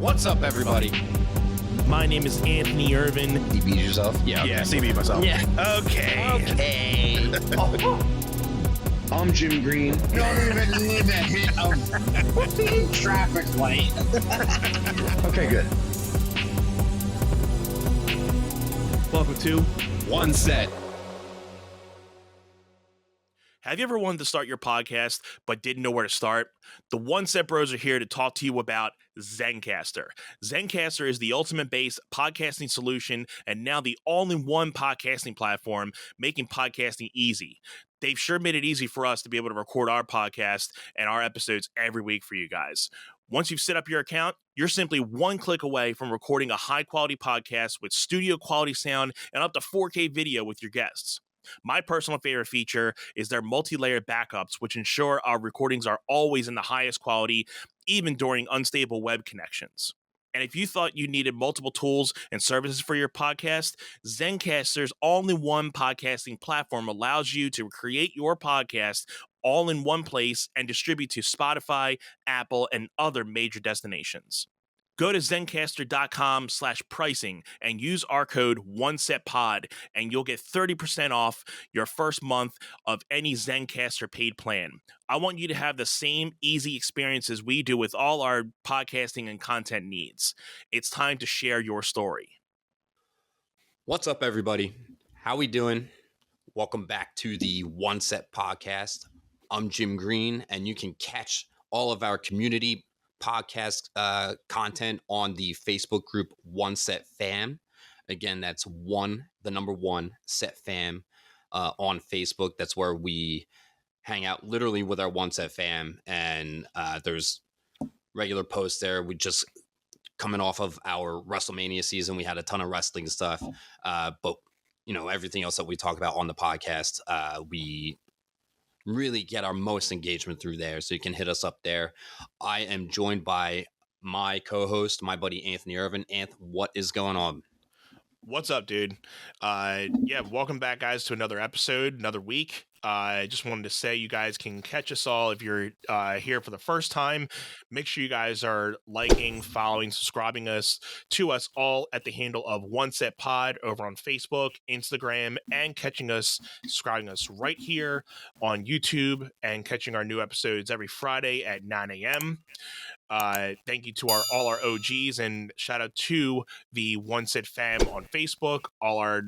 What's up, everybody? My name is Anthony Irvin. You beat yourself? Yeah, Yeah, CB myself. Yeah. Okay. I'm Jim Green. Don't even need a hit of traffic light. Okay, good. Welcome to One set. Have you ever wanted to start your podcast but didn't know where to start? The One Set Bros are here to talk to you about Zencastr. Zencastr is the ultimate-based podcasting solution and now the all-in-one podcasting platform, making podcasting easy. They've sure made it easy for us to be able to record our podcast and our episodes every week for you guys. Once you've set up your account, you're simply one click away from recording a high-quality podcast with studio-quality sound and up to 4K video with your guests. My personal favorite feature is their multi-layered backups, which ensure our recordings are always in the highest quality, even during unstable web connections. And if you thought you needed multiple tools and services for your podcast, Zencastr's all-in-one podcasting platform allows you to create your podcast all in one place and distribute to Spotify, Apple, and other major destinations. Go to zencastr.com/pricing and use our code OneSetPod, and you'll get 30% off your first month of any Zencastr paid plan. I want you to have the same easy experiences we do with all our podcasting and content needs. It's time to share your story. What's up, everybody? How we doing? Welcome back to the One Set Podcast. I'm Jim Green, and you can catch all of our community podcast content on the Facebook group One Set Fam. Again, that's the number one set fam on Facebook. That's where we hang out literally with our One Set Fam, and there's regular posts there. We just coming off of our WrestleMania season. We had a ton of wrestling stuff, but you know, everything else that we talk about on the podcast, we really get our most engagement through there. So you can hit us up there. I am joined by my co-host, my buddy Anthony Irvin. Anth, what is going on? What's up, dude? Welcome back, guys, to another episode, another week. I just wanted to say you guys can catch us all if you're here for the first time. Make sure you guys are liking, following, subscribing to us all at the handle of One Set Pod over on Facebook, Instagram, and subscribing us right here on YouTube and catching our new episodes every Friday at 9 a.m. Thank you to all our OGs, and shout out to the One Set Fam on Facebook, all our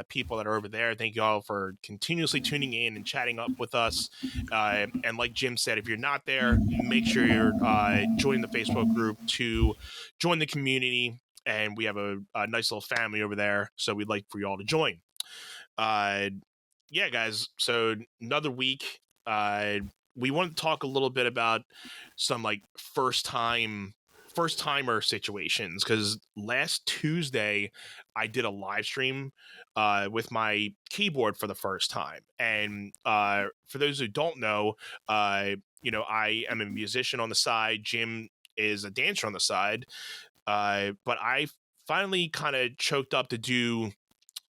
people that are over there. Thank you all for continuously tuning in and chatting up with us. And like Jim said, if you're not there, make sure you're joining the Facebook group to join the community. And we have a nice little family over there, so we'd like for you all to join. Guys, so another week. We want to talk a little bit about some like first timer situations, because last Tuesday I did a live stream with my keyboard for the first time. And for those who don't know, I am a musician on the side. Jim is a dancer on the side. But I finally kind of choked up to do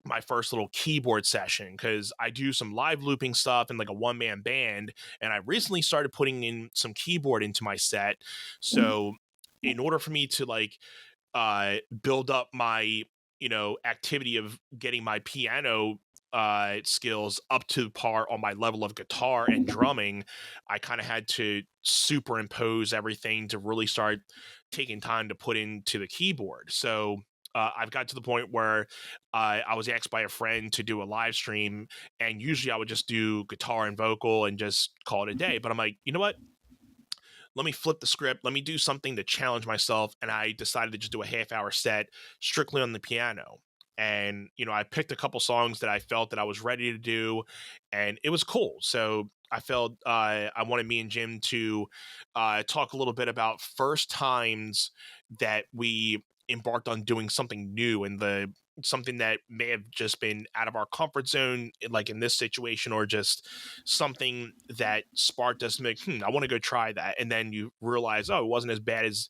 my first little keyboard session, because I do some live looping stuff in like a one-man band, and I recently started putting in some keyboard into my set. So in order for me to like build up my activity of getting my piano skills up to par on my level of guitar and drumming, I kind of had to superimpose everything to really start taking time to put into the keyboard. So I've got to the point where I was asked by a friend to do a live stream, and usually I would just do guitar and vocal and just call it a day. But I'm like, you know what? Let me flip the script. Let me do something to challenge myself. And I decided to just do a half-hour set strictly on the piano. And, I picked a couple songs that I felt that I was ready to do, and it was cool. So I felt I wanted me and Jim to talk a little bit about first times that we embarked on doing something new, and something that may have just been out of our comfort zone, like in this situation, or just something that sparked us to make, I want to go try that. And then you realize, oh, it wasn't as bad as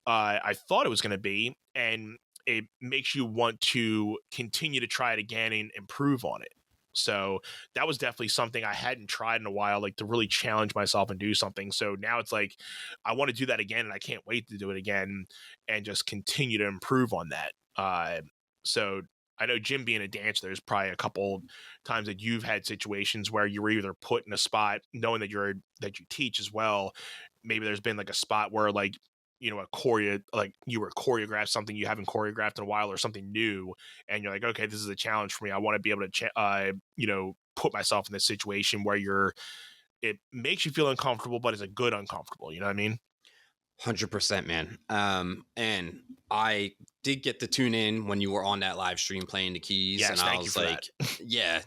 I thought it was going to be. And it makes you want to continue to try it again and improve on it. So that was definitely something I hadn't tried in a while, like to really challenge myself and do something. So now it's like I want to do that again, and I can't wait to do it again and just continue to improve on that. So I know, Jim, being a dancer, there's probably a couple times that you've had situations where you were either put in a spot, knowing that you teach as well. Maybe there's been like a spot where, like, a like you were choreographed something you haven't choreographed in a while, or something new, and you're like, okay, this is a challenge for me. I want to be able to put myself in this situation where it makes you feel uncomfortable, but it's a good uncomfortable, you know what I mean? 100%, man. And I did get to tune in when you were on that live stream playing the keys, Yes, and I thank you was for like, that. yeah,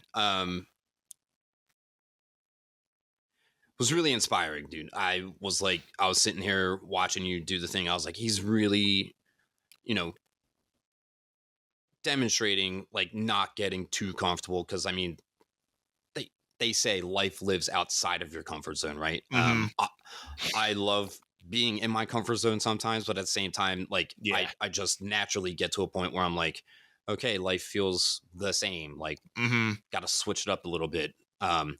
was really inspiring, dude. I was sitting here watching you do the thing. I was like, he's really, you know, demonstrating like not getting too comfortable, because I mean, they say life lives outside of your comfort zone, right? Hmm. I love being in my comfort zone sometimes, but at the same time, like Yeah. I just naturally get to a point where I'm like, okay, life feels the same. Like, Hmm. got to switch it up a little bit. Um,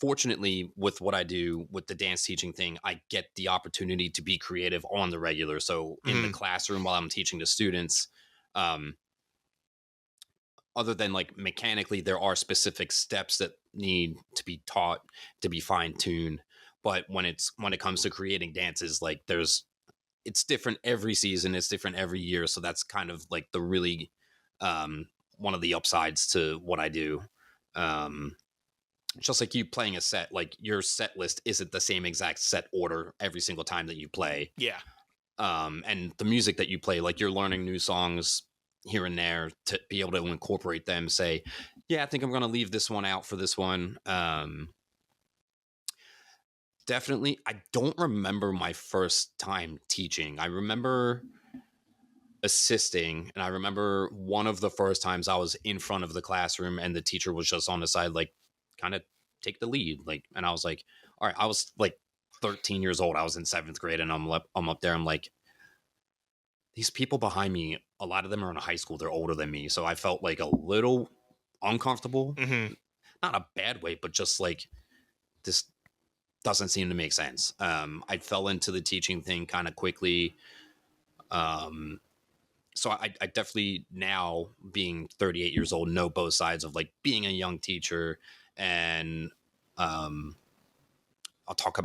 Fortunately, with what I do with the dance teaching thing, I get the opportunity to be creative on the regular. So in the Hmm. classroom while I'm teaching the students, um, other than like mechanically, there are specific steps that need to be taught to be fine tuned. But when it comes to creating dances, like it's different every season, it's different every year. So that's kind of like the really one of the upsides to what I do. Um, just like you playing a set, like your set list isn't the same exact set order every single time that you play. Yeah. And the music that you play, like you're learning new songs here and there to be able to incorporate them. Say, yeah, I think I'm going to leave this one out for this one. Definitely, I don't remember my first time teaching. I remember assisting, and I remember one of the first times I was in front of the classroom and the teacher was just on the side, like, kind of take the lead, like, and I was like, all right, I was like 13 years old, I was in 7th grade, and I'm up there, I'm like, these people behind me, a lot of them are in high school, they're older than me, so I felt like a little uncomfortable, Hmm. not a bad way, but just like, this doesn't seem to make sense. I fell into the teaching thing kind of quickly. um so I definitely, now being 38 years old, know both sides of like being a young teacher. And um I'll talk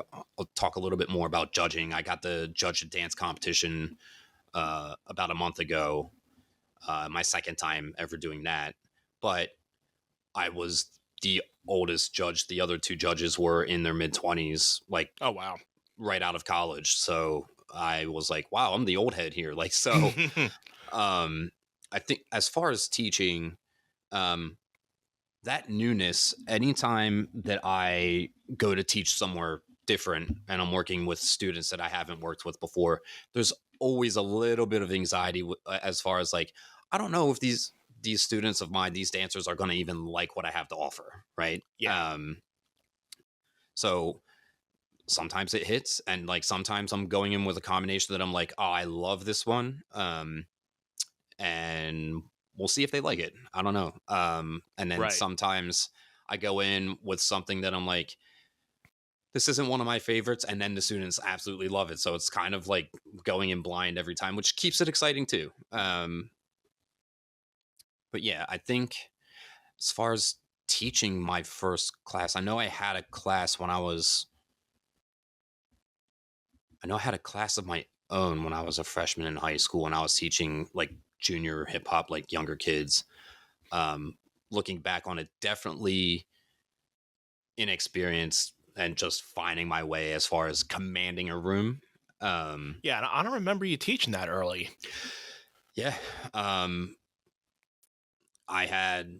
a little bit more about judging. I got to judge a dance competition about a month ago, my second time ever doing that. But I was the oldest judge. The other two judges were in their mid 20s, like Oh, wow. right out of college. So I was like, wow, I'm the old head here. Like, so um I think as far as teaching, um that newness, anytime that I go to teach somewhere different and I'm working with students that I haven't worked with before, there's always a little bit of anxiety as far as like, I don't know if these students of mine, these dancers, are going to even like what I have to offer, right? Yeah. So sometimes it hits, and like sometimes I'm going in with a combination that I'm like, oh, I love this one, and we'll see if they like it. I don't know. And then Right. sometimes I go in with something that I'm like, this isn't one of my favorites, and then the students absolutely love it. So it's kind of like going in blind every time, which keeps it exciting too. But yeah, I think as far as teaching my first class, I know I had a class when I know I had a class of my own when I was a freshman in high school, and I was teaching like junior hip hop, like younger kids. Looking back on it, definitely inexperienced and just finding my way as far as commanding a room. Um, Yeah, and I don't remember you teaching that early. yeah. Um, I had,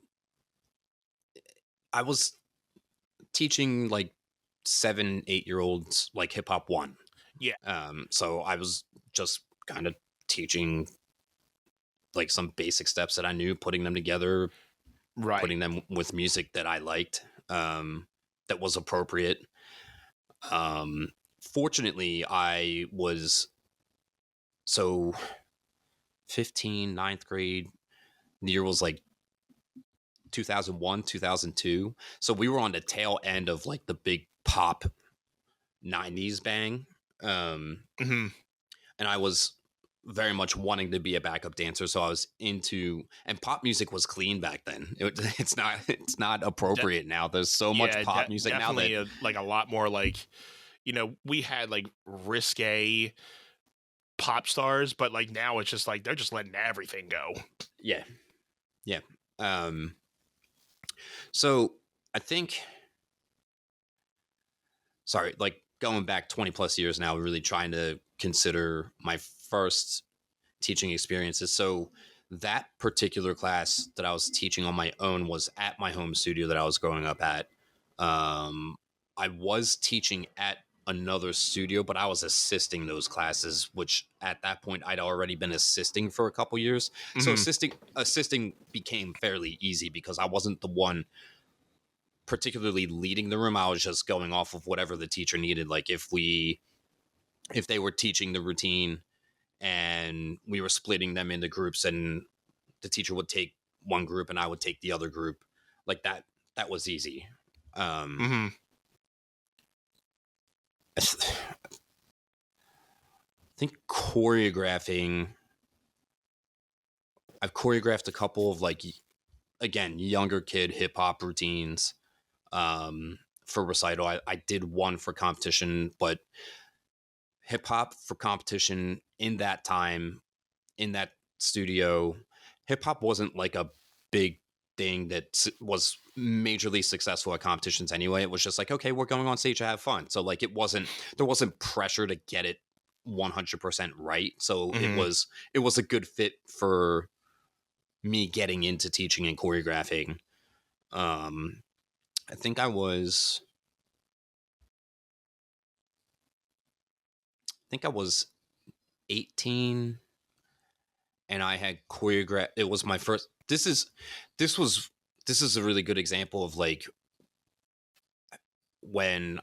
I was teaching like 7, 8 year olds, like hip hop one. Yeah. So I was just kind of teaching like some basic steps that I knew, putting them together, Right. putting them with music that I liked, that was appropriate. Um, Fortunately, I was so 15, ninth grade. The year was like 2001, 2002. So we were on the tail end of like the big pop 90s bang. Mm-hmm. And I was very much wanting to be a backup dancer, so I was into, and pop music was clean back then. It's not appropriate now. There's so much Yeah, pop music now that definitely like a lot more like, we had like risque pop stars, but like now it's just like they're just letting everything go. yeah. Um so I think, sorry, like going back 20 plus years now, really trying to consider my first teaching experiences. So that particular class that I was teaching on my own was at my home studio that I was growing up at. I was teaching at another studio, but I was assisting those classes, which at that point I'd already been assisting for a couple years. So Mm-hmm. assisting became fairly easy because I wasn't the one particularly leading the room. I was just going off of whatever the teacher needed. Like if they were teaching the routine and we were splitting them into groups, and the teacher would take one group and I would take the other group, like that was easy. Mm-hmm. I think choreographing, I've choreographed a couple of like, again, younger kid hip hop routines for recital. I did one for competition, but hip hop for competition in that time, in that studio, hip hop wasn't like a big thing that was majorly successful at competitions anyway. It was just like, okay, we're going on stage to have fun. So like there wasn't pressure to get it 100% right. So Mm-hmm. it was a good fit for me getting into teaching and choreographing. Um, I think I was 18 and I had choreographed. It was my first. This is a really good example of like when,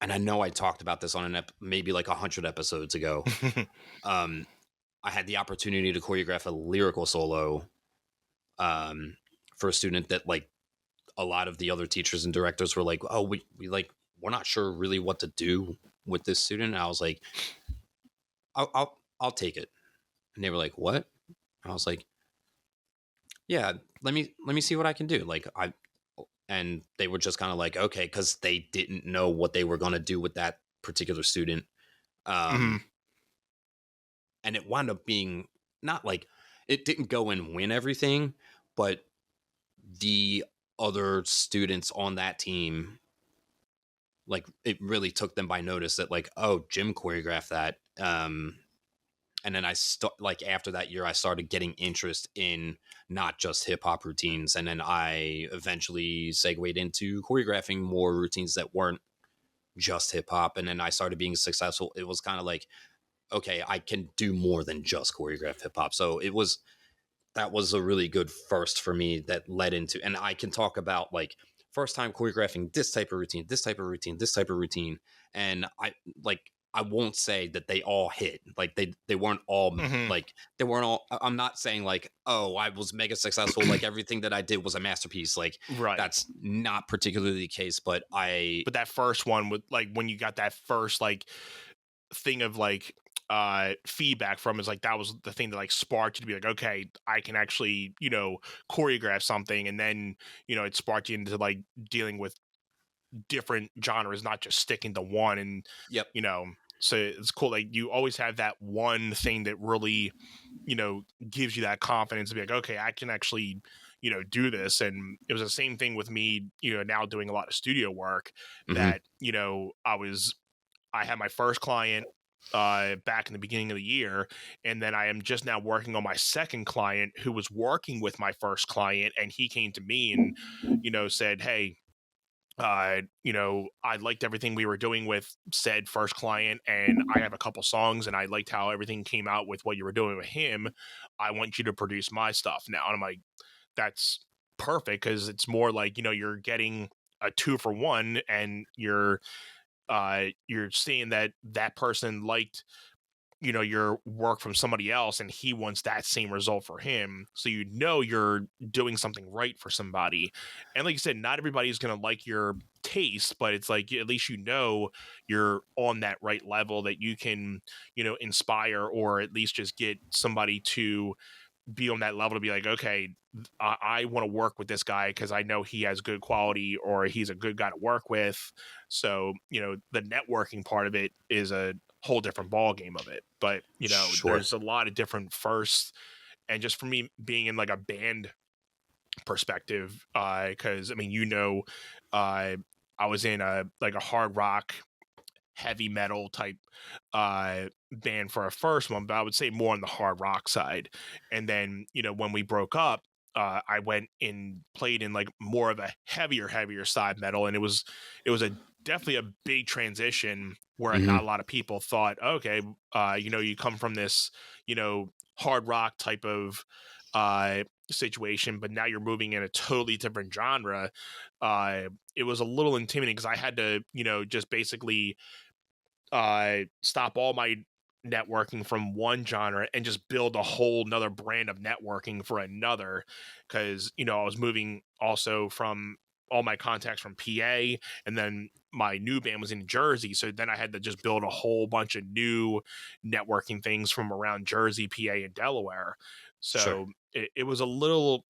and I know I talked about this on maybe like 100 episodes ago. um, I had the opportunity to choreograph a lyrical solo for a student that like a lot of the other teachers and directors were like, oh, we're not sure really what to do with this student. And I was like, I'll take it. And they were like, what? And I was like, yeah, let me see what I can do. And they were just kind of like, okay, because they didn't know what they were going to do with that particular student. Mm-hmm. And it wound up being not like, it didn't go and win everything, but the other students on that team, like it really took them by notice that like, oh, Jim choreographed that. And then like after that year, I started getting interest in not just hip hop routines. And then I eventually segued into choreographing more routines that weren't just hip hop. And then I started being successful. It was kind of like, okay, I can do more than just choreograph hip hop. So that was a really good first for me that led into, and I can talk about like first time choreographing this type of routine, this type of routine, this type of routine. And I won't say that they all hit. Like they weren't all Mm-hmm. like they weren't all. I'm not saying like, oh, I was mega successful. Like everything that I did was a masterpiece. Like Right. that's not particularly the case. But But that first one with like when you got that first like thing of like feedback from is like that was the thing that like sparked you to be like, okay, I can actually choreograph something, and then it sparked you into like dealing with different genres, not just sticking to one. And yep. so it's cool, like you always have that one thing that really gives you that confidence to be like, okay, I can actually do this. And it was the same thing with me now doing a lot of studio work, Mm-hmm. that I had my first client back in the beginning of the year, and then I am just now working on my second client who was working with my first client, and he came to me and said, hey, I liked everything we were doing with said first client, and I have a couple songs, and I liked how everything came out with what you were doing with him. I want you to produce my stuff now. And I'm like, that's perfect, because it's more like you're getting a 2-for-1, and you're seeing that person liked your work from somebody else and he wants that same result for him. So you're doing something right for somebody. And like you said, not everybody's going to like your taste, but it's like at least you're on that right level that you can, inspire or at least just get somebody to be on that level to be like, okay, I want to work with this guy because I know he has good quality or he's a good guy to work with. So, the networking part of it is a whole different ball game of it. But, Sure. there's a lot of different firsts. And just for me being in like a band perspective, because I mean, I was in a hard rock heavy metal type band for our first one, but I would say more on the hard rock side. And then, when we broke up, I went and played in like more of a heavier side metal, and it was a definitely a big transition where Mhm. not a lot of people thought, okay, you come from this, hard rock type of situation, but now you're moving in a totally different genre. It was a little intimidating because I had to, just basically stop all my networking from one genre and just build a whole nother brand of networking for another, because I was moving also from all my contacts from PA, and then my new band was in Jersey, so then I had to just build a whole bunch of new networking things from around Jersey, PA, and Delaware. Sure. So it was a little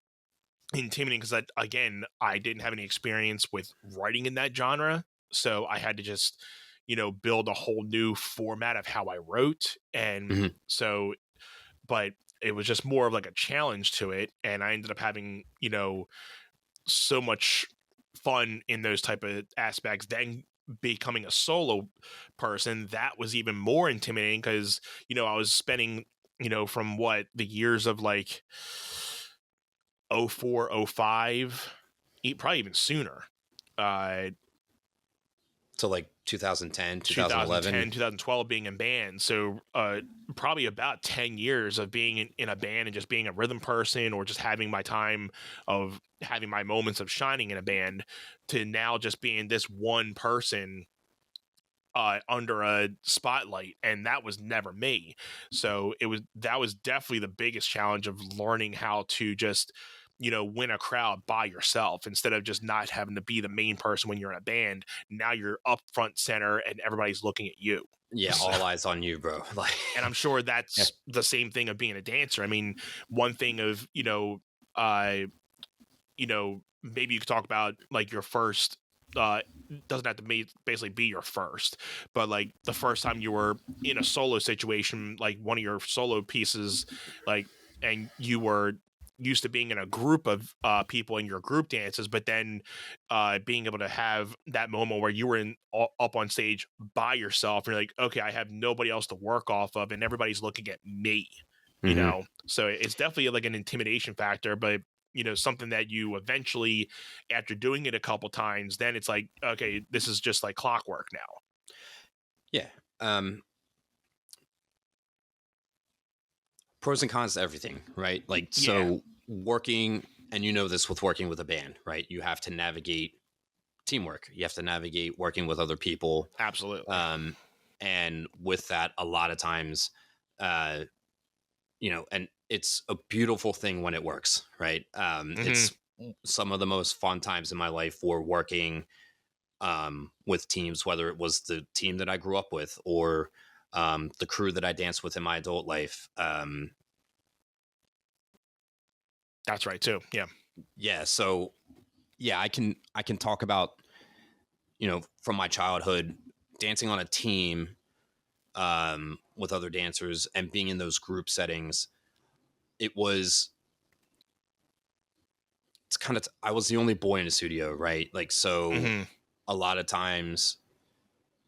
intimidating because I didn't have any experience with writing in that genre, so I had to just build a whole new format of how I wrote. And Mhm. so, but it was just more of like a challenge to it, and I ended up having so much fun in those type of aspects. Then becoming a solo person, that was even more intimidating because I was spending from what the years of like 04, 05, probably even sooner, uh So like 2010, 2011. 2010, 2012 being in bands. So probably about 10 years of being in a band and just being a rhythm person, or just having my time of having my moments of shining in a band, to now just being this one person under a spotlight, and that was never me. So that was definitely the biggest challenge of learning how to just win a crowd by yourself, instead of just not having to be the main person when you're in a band. Now you're up front center and everybody's looking at you. Yeah, So, all eyes on you, bro. Like, and I'm sure yeah. that's the same thing of being a dancer. I mean, one thing of uh maybe you could talk about like your first, doesn't have to basically be your first, but like the first time you were in a solo situation, like one of your solo pieces, like, and you were used to being in a group of people in your group dances, but then being able to have that moment where you were up on stage by yourself, and you're like, okay, I have nobody else to work off of and everybody's looking at me. Mhm. So it's definitely like an intimidation factor, but something that you eventually, after doing it a couple times, then it's like, okay, this is just like clockwork now. Yeah. Um, Pros and cons to everything, right? Like, Yeah, so working, and you know this with working with a band, right? You have to navigate teamwork. You have to navigate working with other people. absolutely. Um, and with that, a lot of times, uh, and it's a beautiful thing when it works, right? Hmm. It's some of the most fun times in my life were working with teams, whether it was the team that I grew up with or the crew that I danced with in my adult life. That's right too. Yeah. Yeah, so yeah, I can talk about from my childhood dancing on a team with other dancers and being in those group settings. It was it's kind of I was the only boy in the studio, right? Like, so Hmm. a lot of times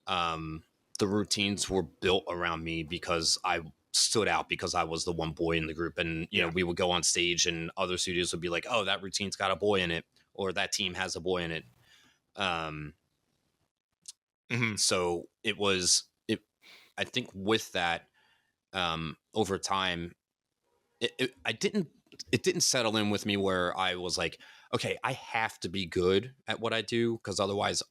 um the routines were built around me because I stood out because I was the one boy in the group. And Yeah. we would go on stage and other studios would be like, oh, that routine's got a boy in it, or that team has a boy in it. um Hmm. so I think with that, over time, it didn't settle in with me where I was like, okay, I have to be good at what I do, because otherwise,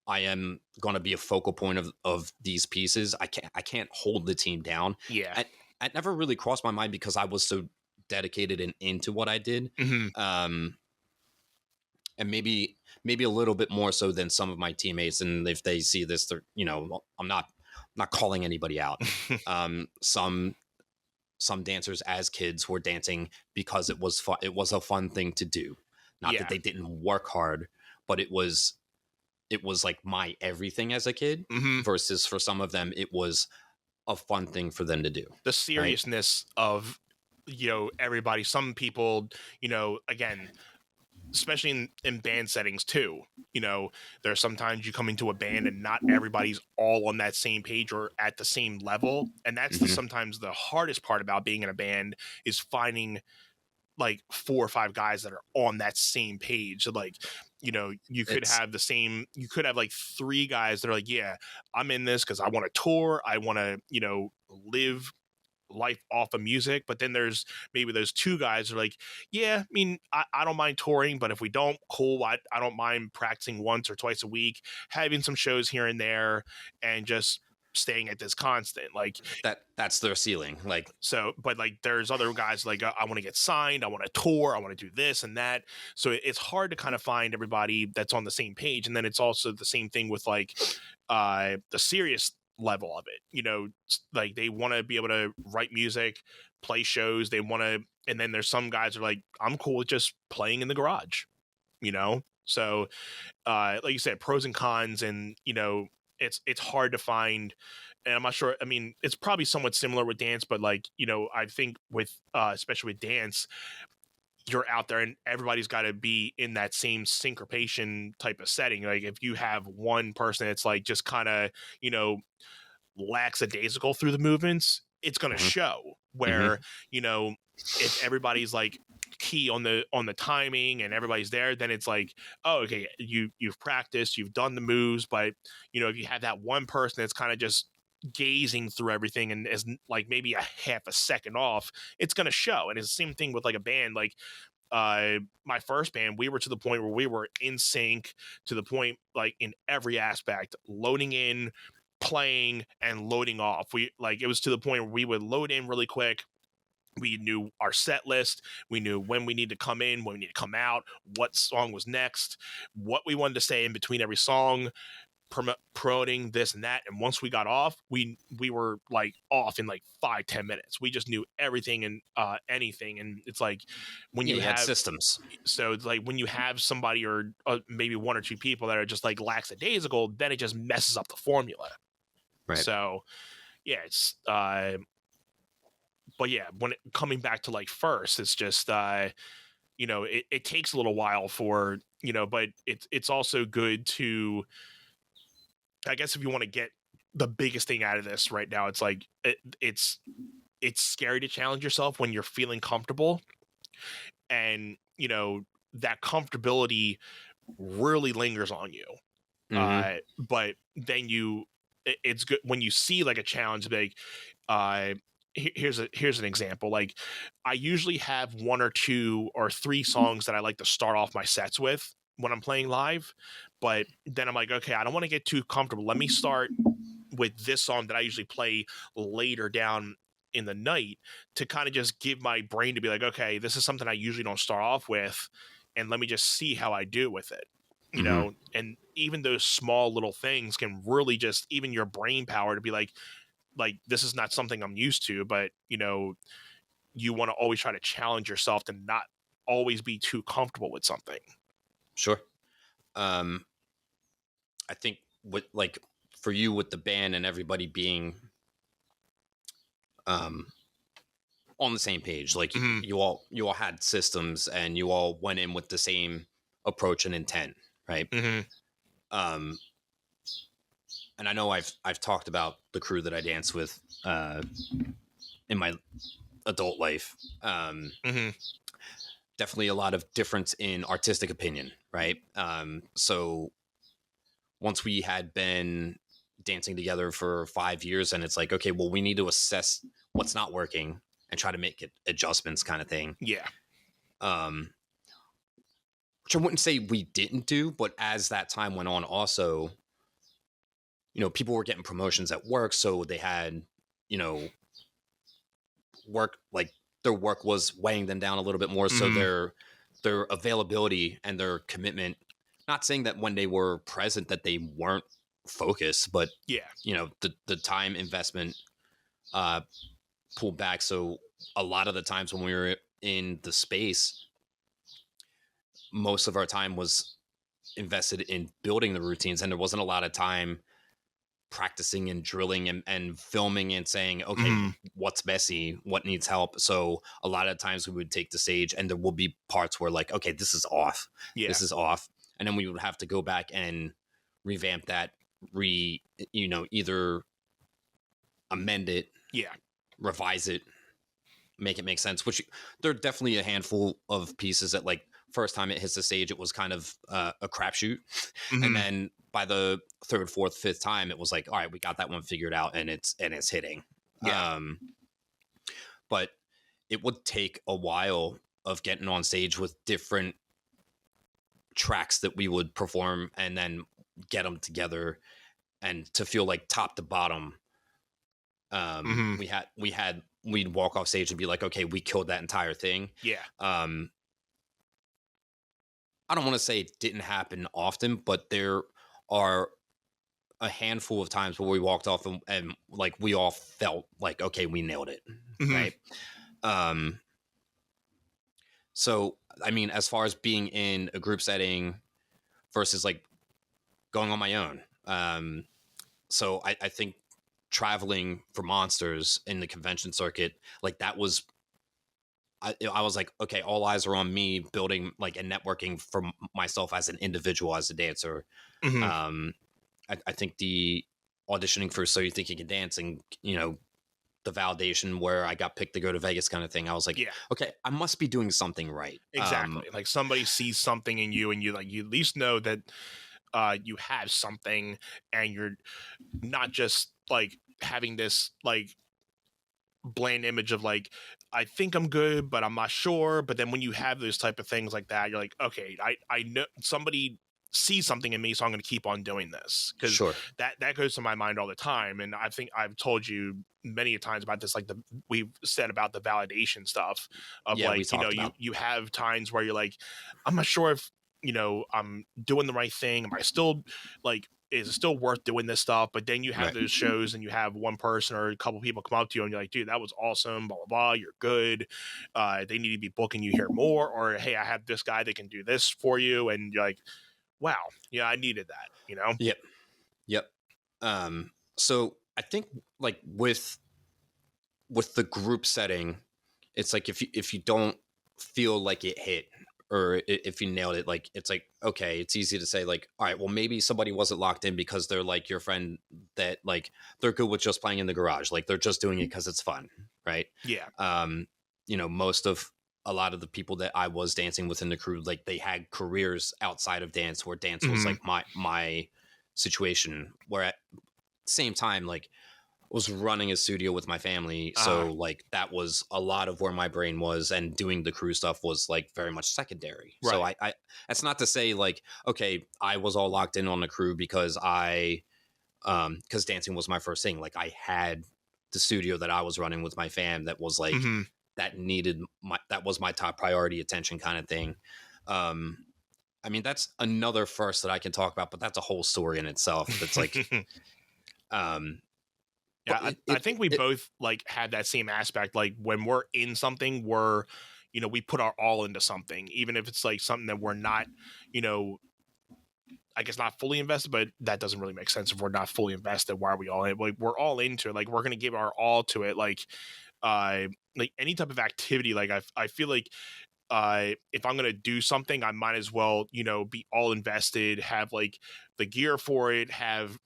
I am going to be a focal point of these pieces. I can't hold the team down. Yeah. It never really crossed my mind because I was so dedicated and into what I did. Mm-hmm. And maybe a little bit more so than some of my teammates. And if they see this, they're, I'm not calling anybody out. Some dancers as kids were dancing because it was fun. It was a fun thing to do. Not Yeah. that they didn't work hard, but it was like my everything as a kid. Mm-hmm. Versus for some of them, it was a fun thing for them to do. The seriousness of, everybody. Some people, again, especially in band settings too, there's sometimes you come into a band and not everybody's all on that same page or at the same level, and that's sometimes the hardest part about being in a band is finding like 4 or 5 guys that are on that same page. So like, you could have like 3 guys that are like, yeah, I'm in this because I want to tour, I want to live life off of music. But then there's maybe those 2 guys are like, yeah, I mean, I don't mind touring, but if we don't, cool, I don't mind practicing once or twice a week, having some shows here and there, and just staying at this constant, like that's their ceiling. Like, so, but like there's other guys like, I want to get signed, I want to tour, I want to do this and that. So it's hard to kind of find everybody that's on the same page. And then it's also the same thing with like the serious level of it, like they want to be able to write music, play shows, they want to, and then there's some guys are like, I'm cool with just playing in the garage, so like you said, pros and cons, and it's hard to find. And I'm not sure, I mean, it's probably somewhat similar with dance, but like, I think with especially with dance, you're out there and everybody's got to be in that same syncopation type of setting. Like if you have one person that's like just kind of lackadaisical through the movements, it's going to show. Where if everybody's like key on the timing and everybody's there, then it's like, oh, okay, you've practiced, you've done the moves. But if you have that one person that's kind of just gazing through everything and is like maybe a half a second off, it's going to show. And it's the same thing with like a band. Like my first band, we were to the point where we were in sync to the point, like in every aspect, loading in, playing, and loading off. We like, it was to the point where we would load in really quick. We knew our set list. We knew when we need to come in, when we need to come out, what song was next, what we wanted to say in between every song, promoting this and that. And once we got off, we were like off in like 5-10 minutes. We just knew everything and anything. And it's like when you have systems, so it's like when you have somebody or maybe 1 or 2 people that are just like lackadaisical, then it just messes up the formula. Right. So yeah, it's but yeah, when coming back to like first, it's just it takes a little while for but it's also good to, I guess, if you want to get the biggest thing out of this right now, it's like it's scary to challenge yourself when you're feeling comfortable, and that comfortability really lingers on you. But then it's good when you see like a challenge, like here's an example. Like I usually have 1 or 2 or 3 songs that I like to start off my sets with when I'm playing live, but then I'm like, okay, I don't want to get too comfortable. Let me start with this song that I usually play later down in the night to kind of just give my brain to be like, okay, this is something I usually don't start off with, and let me just see how I do with it. And even those small little things can really just, even your brain power to be like this is not something I'm used to, but you want to always try to challenge yourself to not always be too comfortable with something. Sure. I think with like for you with the band and everybody being on the same page, like you all had systems and you all went in with the same approach and intent, right? And I know I've talked about the crew that I dance with in my adult life. Definitely a lot of difference in artistic opinion, right? So once we had been dancing together for 5 years, and it's like, okay, well, we need to assess what's not working and try to make it adjustments, kind of thing. Yeah. Which I wouldn't say we didn't do, but as that time went on, also people were getting promotions at work, so they had, work, like their work was weighing them down a little bit more. So Mhm. their availability and their commitment, not saying that when they were present that they weren't focused, but Yeah. the time investment uh pulled back. So a lot of the times when we were in the space, most of our time was invested in building the routines, and there wasn't a lot of time practicing and drilling and filming and saying, okay, Mhm. what's messy, what needs help. So a lot of times we would take the stage, and there will be parts where, like, okay, this is off, Yeah. this is off, and then we would have to go back and revamp that, either amend it, Yeah. revise it, make it make sense. Which there are definitely a handful of pieces that, like, first time it hits the stage, it was kind of a crapshoot, and Mhm. then by the third, fourth, fifth time, it was like, all right, we got that one figured out, and it's hitting. Yeah. But it would take a while of getting on stage with different tracks that we would perform, and then get them together, and to feel like top to bottom. Mhm. We'd walk off stage and be like, okay, we killed that entire thing. Yeah. I don't want to say it didn't happen often, but there are a handful of times where we walked off, and like we all felt like, okay, we nailed it, Mhm. right? Um, so I mean, as far as being in a group setting versus like going on my own, so I think traveling for Monsters in the convention circuit, like that was. I was like, okay, all eyes are on me building like and networking for myself as an individual, as a dancer. Mhm. Um, I think the auditioning for So You Think You Can Dance, and the validation where I got picked to go to Vegas kind of thing, I was like, Yeah. okay, I must be doing something right. Exactly. Like somebody sees something in you, and you at least know that you have something, and you're not just like having this like bland image of like, I think I'm good but I'm not sure. But then when you have those type of things like that, you're like, okay, I know somebody sees something in me, so I'm going to keep on doing this, because Sure. that goes to my mind all the time. And I think I've told you many times about this, like we've said about the validation stuff of Yeah, we like, talked about. you have times where you're like, I'm not sure if I'm doing the right thing. Am I still like, is it still worth doing this stuff? But then you have Right. those shows, and you have one person or a couple people come up to you, and you're like, dude, that was awesome, blah blah blah, you're good. They need to be booking you here more, or hey, I have this guy that can do this for you, and you're like, wow, yeah, I needed that. Yep. Yep. So I think like with the group setting, it's like if you don't feel like it hit, or if you nailed it, like it's like, okay, it's easy to say like, all right, well, maybe somebody wasn't locked in because they're like your friend, that like they're good with just playing in the garage, like they're just doing it because it's fun, right? Yeah. Most of a lot of the people that I was dancing with in the crew, like they had careers outside of dance, where dance was Hmm. like my situation, where at the same time, like was running a studio with my family. So like that was a lot of where my brain was, and doing the crew stuff was like very much secondary. So Right. I that's not to say like, okay, I was all locked in on the crew because because dancing was my first thing. Like I had the studio that I was running with my fam that was like, Hmm. that was my top priority attention kind of thing. Um I mean, that's another first that I can talk about, but that's a whole story in itself. That's like, um, Yeah, but I think we both like had that same aspect. Like when we're in something, we put our all into something, even if it's like something that we're not, you know, I guess not fully invested, but that doesn't really make sense if we're not fully invested. Why are we all in? Like we're all into it. Like we're gonna give our all to it. Like any type of activity. Like I feel like if I'm gonna do something, I might as well, be all invested, have like the gear for it, have,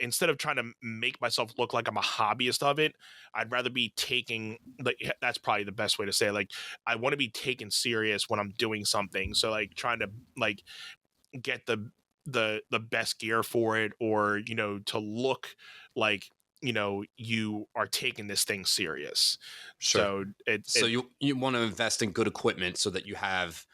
instead of trying to make myself look like I'm a hobbyist of it, I'd rather be taking, like, that's probably the best way to say it. Like I want to be taken serious when I'm doing something. So like trying to like get the best gear for it, or to look like you are taking this thing serious. sure. So it So you want to invest in good equipment so that you have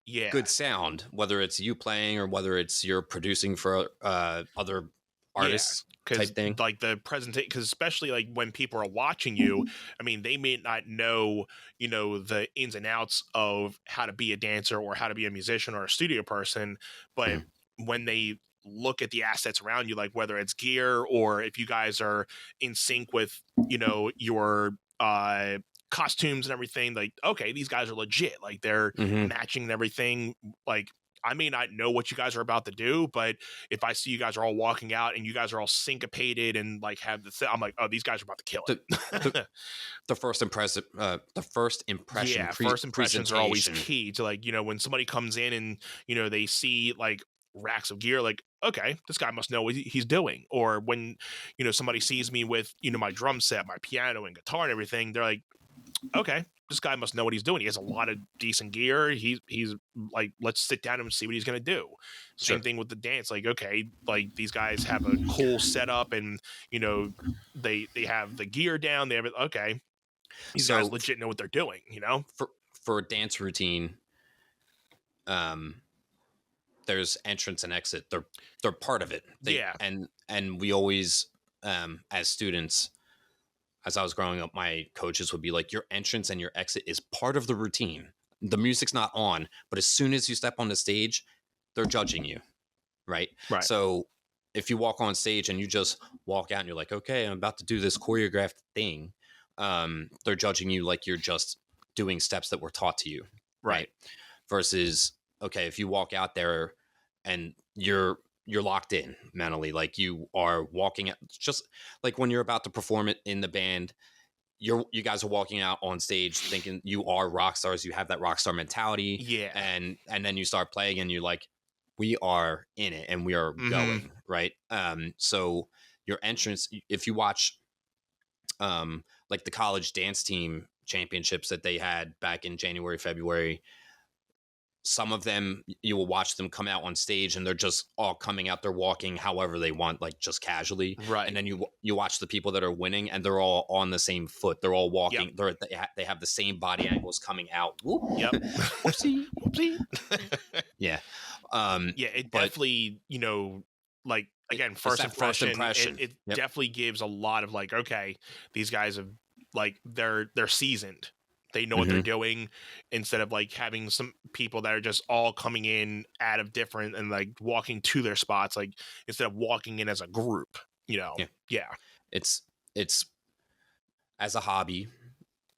Yeah. good sound, whether it's you playing or whether it's you're producing for other artists Because type thing. like the presentation, because especially like when people are watching you, I mean, they may not know, the ins and outs of how to be a dancer or how to be a musician or a studio person, but Mhm. when they look at the assets around you, like whether it's gear or if you guys are in sync with, your costumes and everything, like, okay, these guys are legit, like they're Mhm. matching and everything. Like, I may not know what you guys are about to do, but if I see you guys are all walking out and you guys are all syncopated and like have I'm like, oh, these guys are about to kill The, it. the the first impression, Yeah, first impressions are always presentation. key to, like, when somebody comes in and they see like racks of gear, like, okay, this guy must know what he's doing. Or when somebody sees me with my drum set, my piano and guitar and everything, they're like, okay, this guy must know what he's doing. He has a lot of decent gear. He's like, let's sit down and see what he's gonna do. Sure. Same thing with the dance. Like, okay, like these guys have a cool setup, and they have the gear down. They have it. Okay, these guys So legit know what they're doing. for a dance routine, um, there's entrance and exit. They're part of it. Yeah. And we always, as students, as I was growing up, my coaches would be like, your entrance and your exit is part of the routine. The music's not on, but as soon as you step on the stage, they're judging you, right? Right. So if you walk on stage and you just walk out and you're like, okay, I'm about to do this choreographed thing, they're judging you like you're just doing steps that were taught to you, right? Versus, okay, if you walk out there and you're locked in mentally, like you are walking out, just like when you're about to perform it in the band, you guys are walking out on stage thinking you are rock stars, you have that rock star mentality, Yeah. and then you start playing and you're like, we are in it and we are going, right? So your entrance, if you watch like the college dance team championships that they had back in January, February, some of them you will watch them come out on stage and they're just all coming out, they're walking however they want, like just casually, Right. and then you watch the people that are winning and they're all on the same foot, they're all walking, Yep. they have the same body angles coming out. Whoop. Yep. Whoopsie. Whoopsie. Yeah. Yeah, it but definitely, like, again, it's first that first impression, impression. it Yep. definitely gives a lot of like, okay, these guys have, like, they're seasoned. They know what they're doing, instead of like having some people that are just all coming in out of different and like walking to their spots, like instead of walking in as a group, Yeah. Yeah. It's as a hobby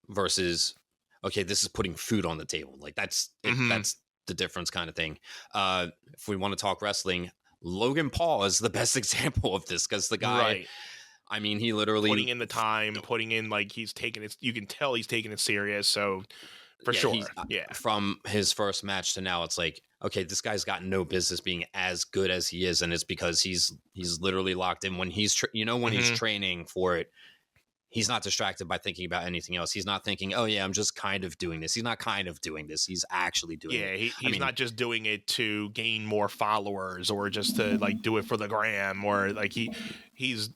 versus, okay, this is putting food on the table. Like that's that's the difference kind of thing. If we want to talk wrestling, Logan Paul is the best example of this, because the guy, Right. I mean, he literally Putting in the time, putting in, like, he's taking it, you can tell he's taking it serious. So for yeah, sure. he's, Yeah. from his first match to now, it's like, okay, this guy's got no business being as good as he is, and it's because he's literally locked in. When he's when he's training for it, he's not distracted by thinking about anything else. He's not thinking, oh yeah, I'm just kind of doing this. He's not kind of doing this. He's actually doing it. Yeah, he's not just doing it to gain more followers or just to like do it for the gram, or like he's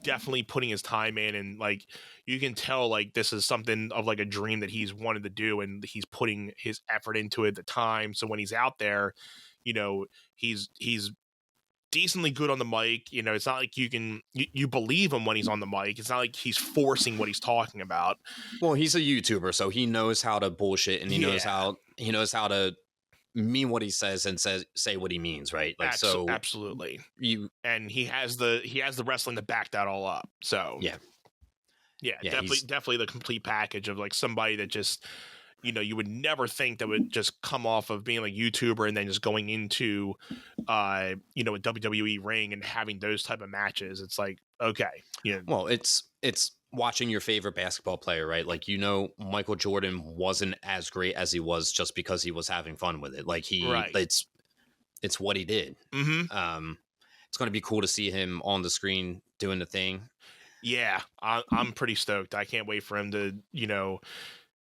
definitely putting his time in, and like you can tell like this is something of like a dream that he's wanted to do, and he's putting his effort into it, the time. So when he's out there, he's decently good on the mic. It's not like you believe him when he's on the mic. It's not like he's forcing what he's talking about. Well, he's a YouTuber, so he knows how to bullshit, and he knows how to mean what he says and say what he means, right? Like, so Absolutely. and he has the wrestling to back that all up. So yeah, definitely the complete package of like somebody that just you would never think that would just come off of being like YouTuber and then just going into a WWE ring and having those type of matches. It's like, okay, well, it's watching your favorite basketball player, right? Like, Michael Jordan wasn't as great as he was just because he was having fun with it. Like it's what he did. It's going to be cool to see him on the screen doing the thing. Yeah, I'm pretty stoked. I can't wait for him to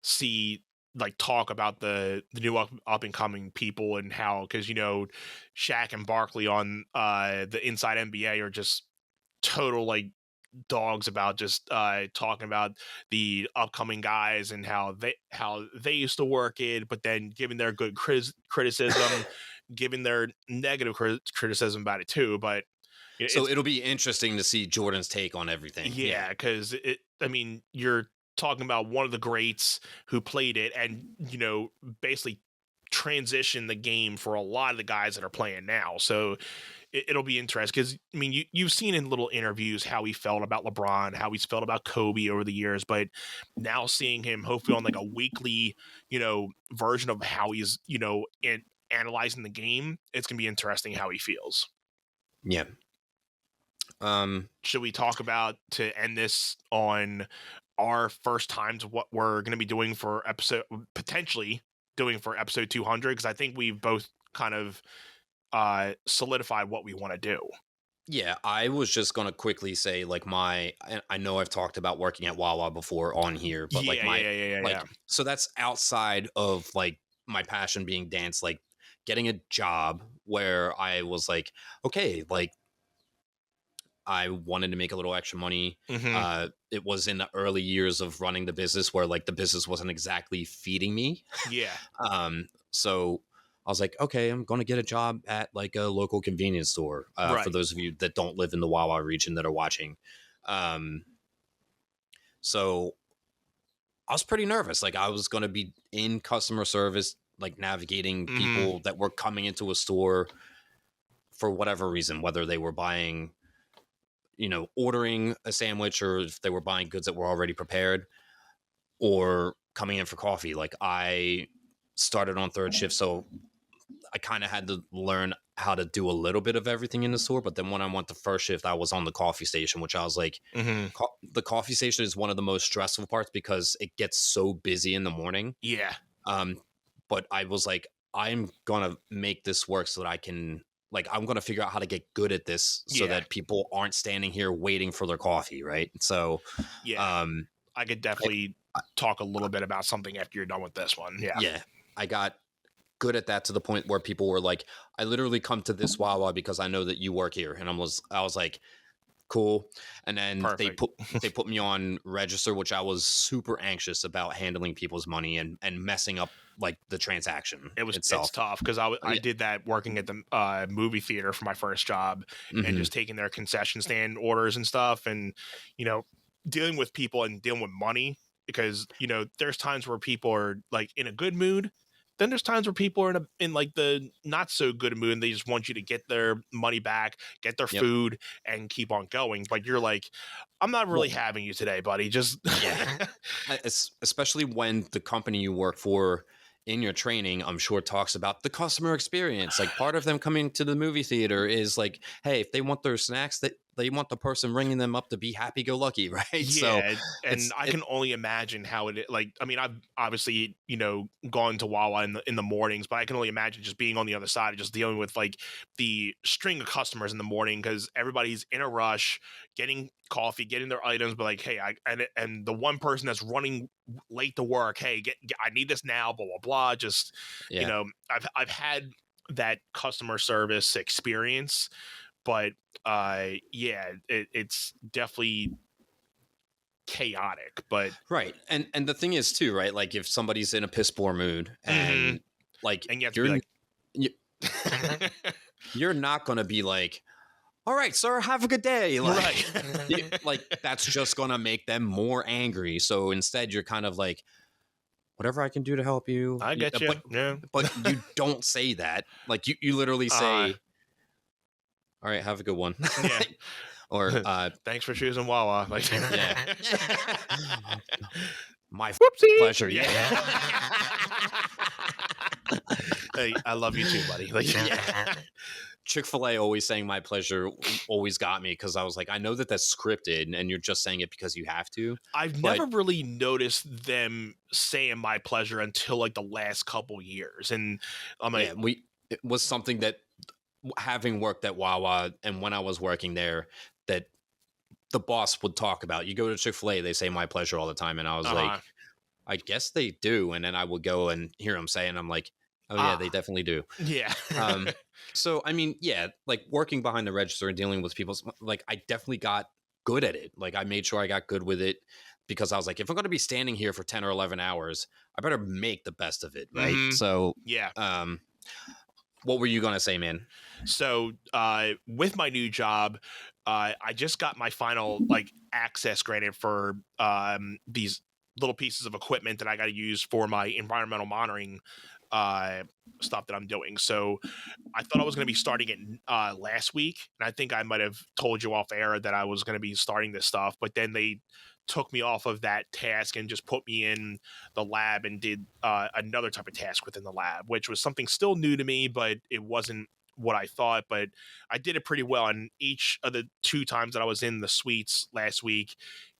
see, like, talk about the new up and coming people, and how, because Shaq and Barkley on the Inside NBA are just total like dogs about just talking about the upcoming guys and how they used to work it, but then giving their good criticism, giving their negative criticism about it too. But So it's it'll be interesting to see Jordan's take on everything. yeah, because I mean, you're talking about one of the greats who played it, and basically transition the game for a lot of the guys that are playing now. So it'll be interesting because I mean, you've seen in little interviews how he felt about LeBron, how he's felt about Kobe over the years, but now seeing him hopefully on like a weekly, version of how he's analyzing the game, it's gonna be interesting how he feels. Yeah. Should we talk about, to end this on our first times, what we're going to be doing for potentially doing for episode 200? Because I think we've both kind of solidified what we want to do. Yeah, I was just gonna quickly say, like, I know I've talked about working at Wawa before on here, but like Yeah. so that's outside of like my passion being dance, like getting a job where I was like, okay, like I wanted to make a little extra money. Mm-hmm. It was in the early years of running the business where like the business wasn't exactly feeding me. Yeah. So I was like, okay, I'm going to get a job at like a local convenience store. Right. For those of you that don't live in the Wawa region that are watching. So I was pretty nervous. Like I was going to be in customer service, like navigating people that were coming into a store for whatever reason, whether they were buying, ordering a sandwich, or if they were buying goods that were already prepared, or coming in for coffee. Like I started on third shift, so I kind of had to learn how to do a little bit of everything in the store. But then when I went to first shift, I was on the coffee station, which I was like, the coffee station is one of the most stressful parts because it gets so busy in the morning. Yeah. But I was like, I'm going to make this work so that I can, like, I'm going to figure out how to get good at this so that people aren't standing here waiting for their coffee. Right. So, yeah, I could definitely talk a little bit about something after you're done with this one. Yeah. Yeah. I got good at that to the point where people were like, I literally come to this Wawa because I know that you work here. And I was like, cool. And then Perfect. they put me on register, which I was super anxious about handling people's money and messing up like the transaction. It's tough because I did that working at the movie theater for my first job, and just taking their concession stand orders and stuff, and dealing with people and dealing with money, because there's times where people are like in a good mood. Then there's times where people are in like the not so good mood, and they just want you to get their money back, get their food, and keep on going. But you're like, I'm not really having you today, buddy. Just especially when the company you work for in your training, I'm sure, talks about the customer experience. Like part of them coming to the movie theater is like, hey, if they want their snacks, they want the person ringing them up to be happy-go-lucky, right? Yeah, so and I can only imagine how it. Like, I mean, I've obviously gone to Wawa in the mornings, but I can only imagine just being on the other side and just dealing with like the string of customers in the morning because everybody's in a rush, getting coffee, getting their items, but like, hey, and the one person that's running late to work, hey, I need this now, blah blah blah. Just I've had that customer service experience. But it's definitely chaotic. But right, and the thing is too, right? Like if somebody's in a piss poor mood and like, and you have to be like, you're not going to be like, all right, sir, have a good day. Like, right. Like that's just going to make them more angry. So instead, you're kind of like, whatever I can do to help you. I get you. But you don't say that. Like you literally say, all right, have a good one. Yeah. Or thanks for choosing Wawa. Like, yeah. My whoopsie pleasure. Yeah. Hey, I love you too, buddy. Like, Chick-fil-A always saying my pleasure always got me because I was like, I know that that's scripted and you're just saying it because you have to. I've never really noticed them saying my pleasure until like the last couple years. And I'm like, it was something that, having worked at Wawa and when I was working there, that the boss would talk about. You go to Chick-fil-A, they say my pleasure all the time. And I was like, I guess they do. And then I would go and hear them say, and I'm like, oh yeah, they definitely do. Yeah. So, I mean, yeah, like working behind the register and dealing with people, like I definitely got good at it. Like I made sure I got good with it because I was like, if I'm going to be standing here for 10 or 11 hours, I better make the best of it. Right. Mm-hmm. So, Yeah. what were you going to say, man? So with my new job, I just got my final like access granted for these little pieces of equipment that I got to use for my environmental monitoring uh, stuff that I'm doing. So I thought I was going to be starting it last week, and I think I might have told you off air that I was going to be starting this stuff, but then they took me off of that task and just put me in the lab and did another type of task within the lab, which was something still new to me, but it wasn't what I thought. But I did it pretty well. And each of the 2 times that I was in the suites last week,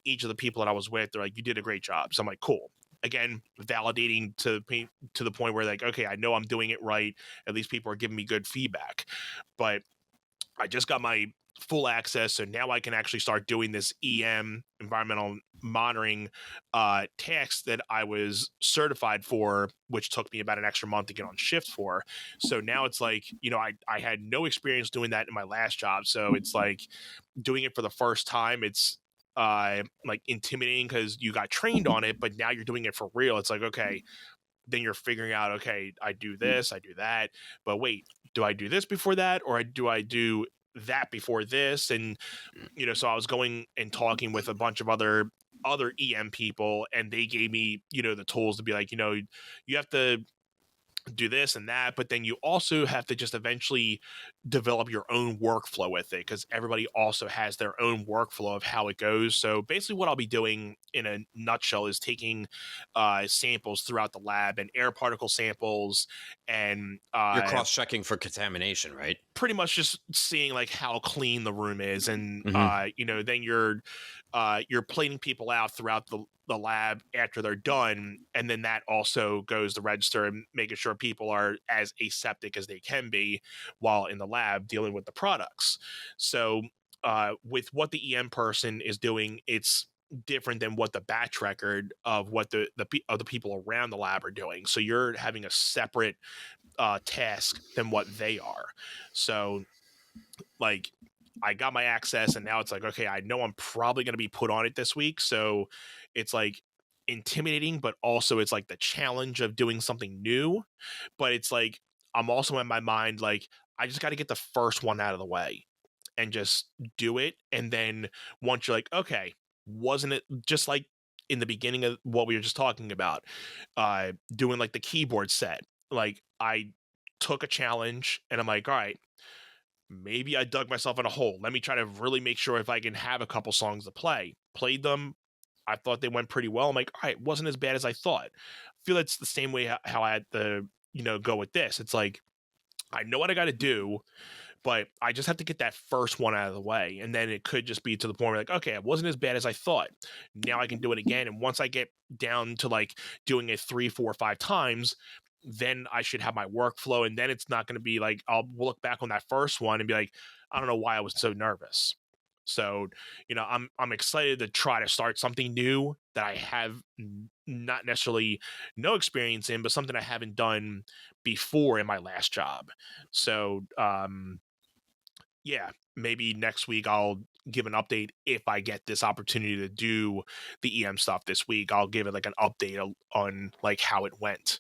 each of the people that I was with, they're like, "You did a great job." So I'm like, "Cool." Again, validating to the point where like, okay, I know I'm doing it right. At least people are giving me good feedback. But I just got my full access, so now I can actually start doing this environmental monitoring task that I was certified for, which took me about an extra month to get on shift for. So now it's like, I had no experience doing that in my last job, so it's like doing it for the first time. It's like intimidating because you got trained on it, but now you're doing it for real. It's like, okay, then you're figuring out, okay, I do this, I do that, but wait, do I do this before that, or do I do that before this? And so I was going and talking with a bunch of other EM people, and they gave me the tools to be like, you have to do this and that, but then you also have to just eventually develop your own workflow with it, because everybody also has their own workflow of how it goes. So basically what I'll be doing in a nutshell is taking samples throughout the lab, and air particle samples, and You're cross-checking for contamination, right? pretty much just seeing like how clean the room is. And then you're plating people out throughout the lab after they're done, and then that also goes to register and making sure people are as aseptic as they can be while in the lab dealing with the products. So with what the EM person is doing, it's different than what the batch record of what the people around the lab are doing. So you're having a separate task than what they are. So like I got my access, and now it's like, okay, I know I'm probably going to be put on it this week. So it's like intimidating, but also it's like the challenge of doing something new. But it's like, I'm also in my mind, like, I just got to get the first one out of the way and just do it. And then once you're like, okay, wasn't it just like in the beginning of what we were just talking about, doing like the keyboard set? Like I took a challenge, and I'm like, all right, maybe I dug myself in a hole. Let me try to really make sure if I can have a couple songs to play. Played them. I thought they went pretty well. I'm like, all right, it wasn't as bad as I thought. I feel it's the same way how I had to, go with this. It's like, I know what I got to do, but I just have to get that first one out of the way. And then it could just be to the point where like, okay, it wasn't as bad as I thought. Now I can do it again. And once I get down to like doing it 3, 4, 5 times, then I should have my workflow. And then it's not going to be like, I'll look back on that first one and be like, I don't know why I was so nervous. So, I'm excited to try to start something new that I have not necessarily no experience in, but something I haven't done before in my last job. So, yeah, maybe next week I'll give an update if I get this opportunity to do the EM stuff this week. I'll give it like an update on like how it went.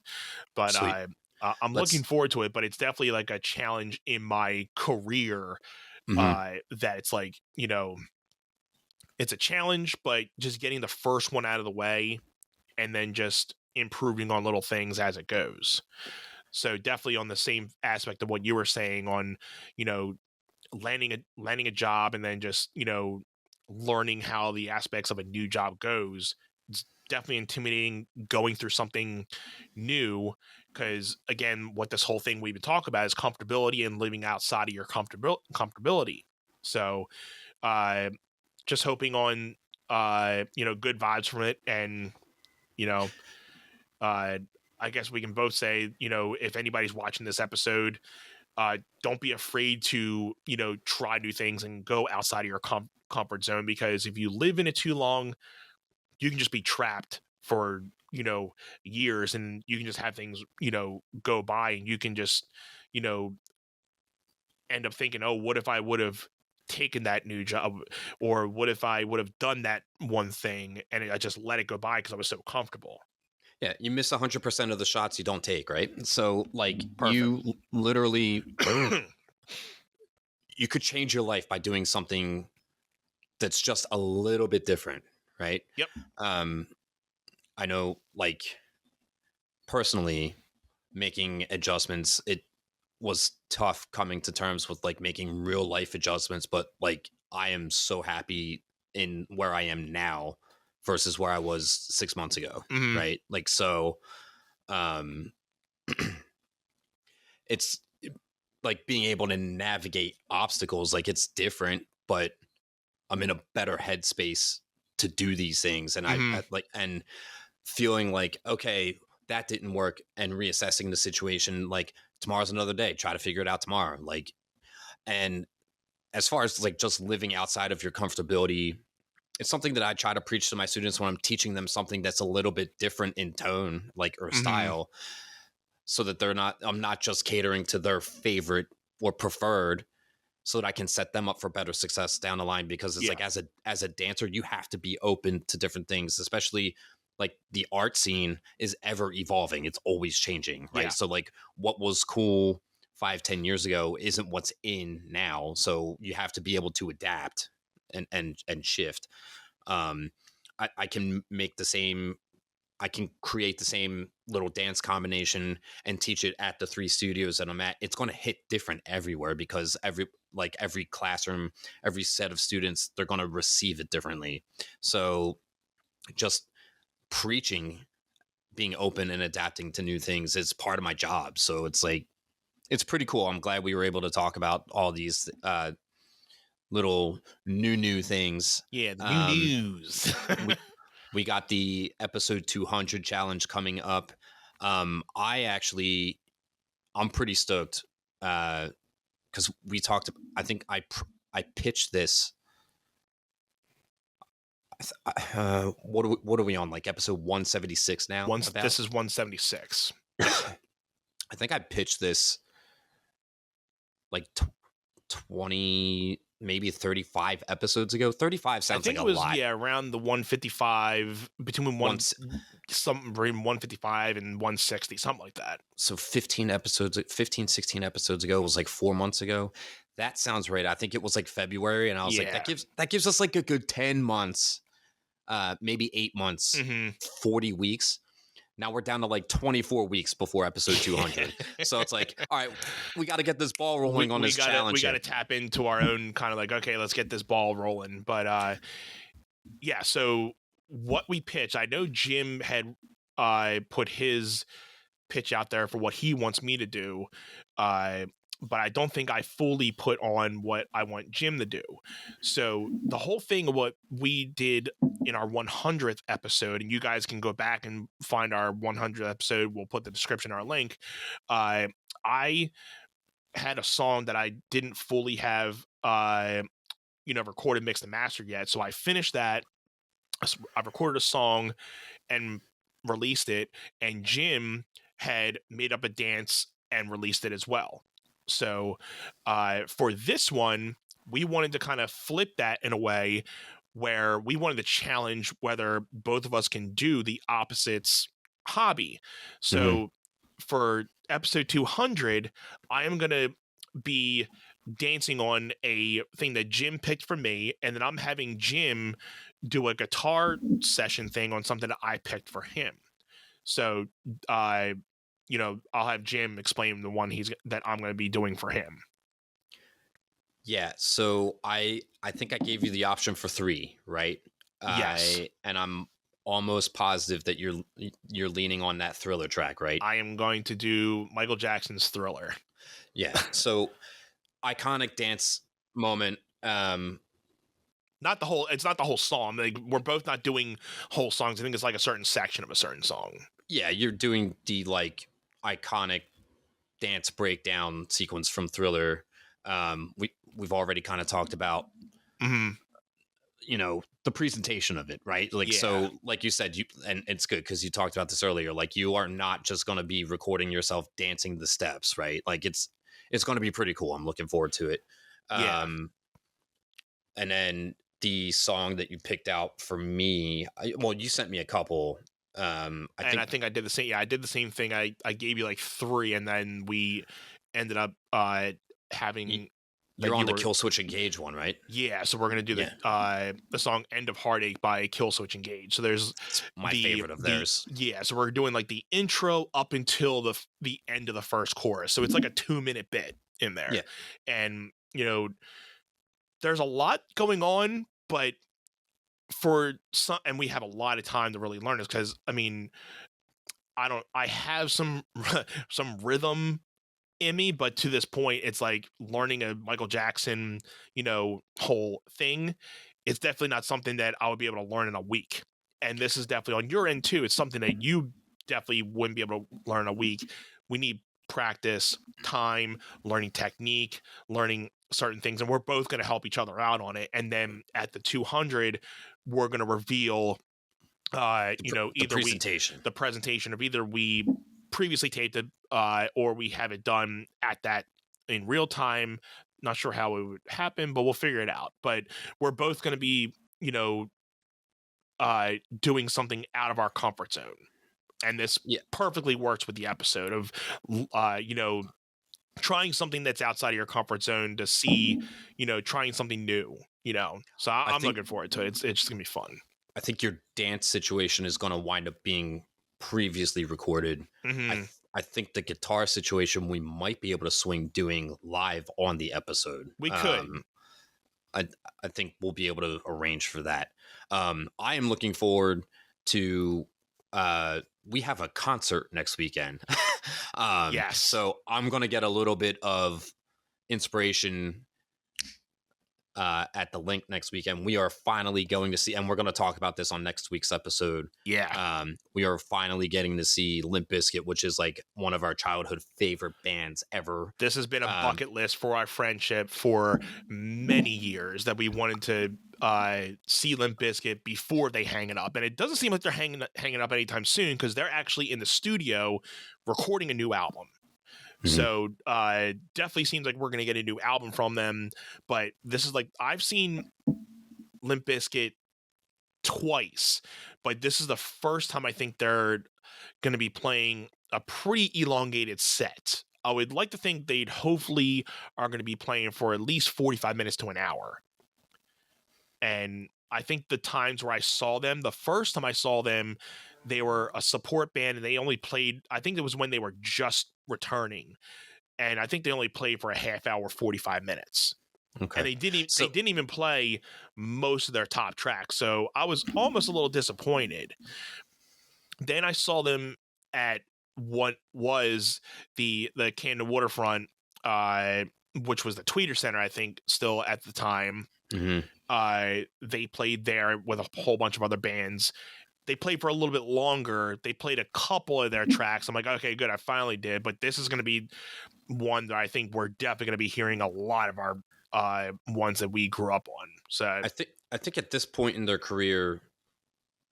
But Sweet. I'm looking forward to it. But it's definitely like a challenge in my career. That it's like, it's a challenge, but just getting the first one out of the way and then just improving on little things as it goes. So definitely on the same aspect of what you were saying on, landing a job, and then just learning how the aspects of a new job goes. It's definitely intimidating going through something new, because again, what this whole thing we've been talking about is comfortability and living outside of your comfortability. So just hoping on good vibes from it. And I guess we can both say, if anybody's watching this episode, don't be afraid to try new things and go outside of your comfort zone, because if you live in it too long, you can just be trapped for years, and you can just have things go by, and you can just end up thinking, oh, what if I would have taken that new job, or what if I would have done that one thing and I just let it go by because I was so comfortable. Yeah, you miss 100% of the shots you don't take, right? So like Perfect. you literally you could change your life by doing something that's just a little bit different, right? Yep. I know, like, personally, making adjustments, it was tough coming to terms with like making real life adjustments, but like I am so happy in where I am now versus where I was 6 months ago, Mhm. right? Like, so um it's like being able to navigate obstacles, like it's different, but I'm in a better headspace to do these things. And Mhm. I like, and feeling like, okay, that didn't work, and reassessing the situation. Like, tomorrow's another day, try to figure it out tomorrow. Like, and as far as like just living outside of your comfortability, it's something that I try to preach to my students when I'm teaching them something that's a little bit different in tone, like, or Mhm. style, so that I'm not just catering to their favorite or preferred, so that I can set them up for better success down the line. Because it's Yeah. like, as a dancer, you have to be open to different things, especially like the art scene is ever evolving. It's always changing, right? Yeah. So like what was cool 5-10 years ago isn't what's in now. So you have to be able to adapt and shift. I can make the same I can create the same little dance combination and teach it at the 3 studios that I'm at. It's going to hit different everywhere, because every classroom, every set of students, they're going to receive it differently. So just preaching, being open and adapting to new things is part of my job. So it's like, it's pretty cool. I'm glad we were able to talk about all these little new things. Yeah, the new news. We got the episode 200 challenge coming up. I'm pretty stoked, because we talked. I think I pitched this. What are we on? Like episode 176 now? This is 176. I think I pitched this like 20, maybe 35 episodes ago. 35 I sounds think like it a was lot. around the 155, between Once, something between 155 and 160, something like that. so 15, 16 episodes ago was like 4 months ago. That sounds right. I think it was like February, and I was like, Yeah. that gives us like a good 10 months, maybe 8 months, Mm-hmm. 40 weeks. Now we're down to like 24 weeks before episode 200. So it's like, all right, we got to get this ball rolling on this challenge. We got to tap into our own kind of like, okay, let's get this ball rolling. But yeah, so what we pitched, I know Jim had put his pitch out there for what he wants me to do. But I don't think I fully put on what I want Jim to do. So the whole thing of what we did in our 100th episode, and you guys can go back and find our 100th episode. We'll put the description in our link. I had a song that I didn't fully have, recorded, mixed, and mastered yet. So I finished that. I recorded a song and released it, and Jim had made up a dance and released it as well. So for this one, we wanted to kind of flip that in a way where we wanted to challenge whether both of us can do the opposites hobby. So for episode 200, I am going to be dancing on a thing that Jim picked for me, and then I'm having Jim do a guitar session thing on something that I picked for him. So I'll have Jim explain the one that I'm going to be doing for him. Yeah, so I think I gave you the option for 3, right? Yes. And I'm almost positive that you're leaning on that Thriller track, right? I am going to do Michael Jackson's Thriller. Yeah. So iconic dance moment. It's not the whole song. Like, we're both not doing whole songs. I think it's like a certain section of a certain song. Yeah, you're doing the like iconic dance breakdown sequence from Thriller. We've already kind of talked about, the presentation of it, right? Like, Yeah. So like you said, and it's good because you talked about this earlier. Like, you are not just going to be recording yourself dancing the steps, right? Like, it's going to be pretty cool. I'm looking forward to it. Yeah. And then the song that you picked out for me, well, you sent me a couple. I think I did the same. Yeah, I did the same thing. I gave you like 3, and then we ended up having that you're on you the were. Kill Switch Engage one, right? Yeah, so we're gonna do the song "End of Heartache" by Killswitch Engage. So there's It's my favorite of theirs. so we're doing like the intro up until the end of the first chorus. So it's like a 2-minute bit in there, Yeah. and there's a lot going on, but for some, and we have a lot of time to really learn this because I have some some rhythm in me, but to this point, it's like learning a Michael Jackson, whole thing. It's definitely not something that I would be able to learn in a week. And this is definitely on your end too. It's something that you definitely wouldn't be able to learn in a week. We need practice, time, learning technique, learning certain things, and we're both going to help each other out on it. And then at the 200, we're going to reveal the presentation. The presentation of either we previously taped it or we have it done at that in real time. Not sure how it would happen, but we'll figure it out. But we're both going to be, doing something out of our comfort zone. And this perfectly works with the episode of, trying something that's outside of your comfort zone to see, trying something new, So I'm looking forward to it. It's just going to be fun. I think your dance situation is going to wind up being previously recorded. Mm-hmm. I think the guitar situation we might be able to swing doing live on the episode. We could. I think we'll be able to arrange for that. I am looking forward to. We have a concert next weekend. Yes. So I'm going to get a little bit of inspiration at the link next weekend. We are finally going to see, and we're going to talk about this on next week's episode. Yeah. We are finally getting to see Limp Bizkit, which is like one of our childhood favorite bands ever. This has been a bucket list for our friendship for many years that we wanted to see Limp Bizkit before they hang it up. And it doesn't seem like they're hanging up anytime soon because they're actually in the studio recording a new album. So definitely seems like we're going to get a new album from them. But this is like, I've seen Limp Bizkit twice, but this is the first time I think they're going to be playing a pretty elongated set. I would like to think they'd hopefully are going to be playing for at least 45 minutes to an hour. And I think the times where I saw them, the first time I saw them, they were a support band and they only played, I think it was when they were just returning. And I think they only played for a half hour, 45 minutes. Okay. And they didn't even play most of their top tracks. So I was almost a little disappointed. Then I saw them at what was the Camden Waterfront, which was the Tweeter Center, I think, still at the time. Mm-hmm. They played there with a whole bunch of other bands. They played for a little bit longer. They played a couple of their tracks. I'm like, okay, good. I finally did. But this is going to be one that I think we're definitely going to be hearing a lot of our ones that we grew up on. So I think at this point in their career,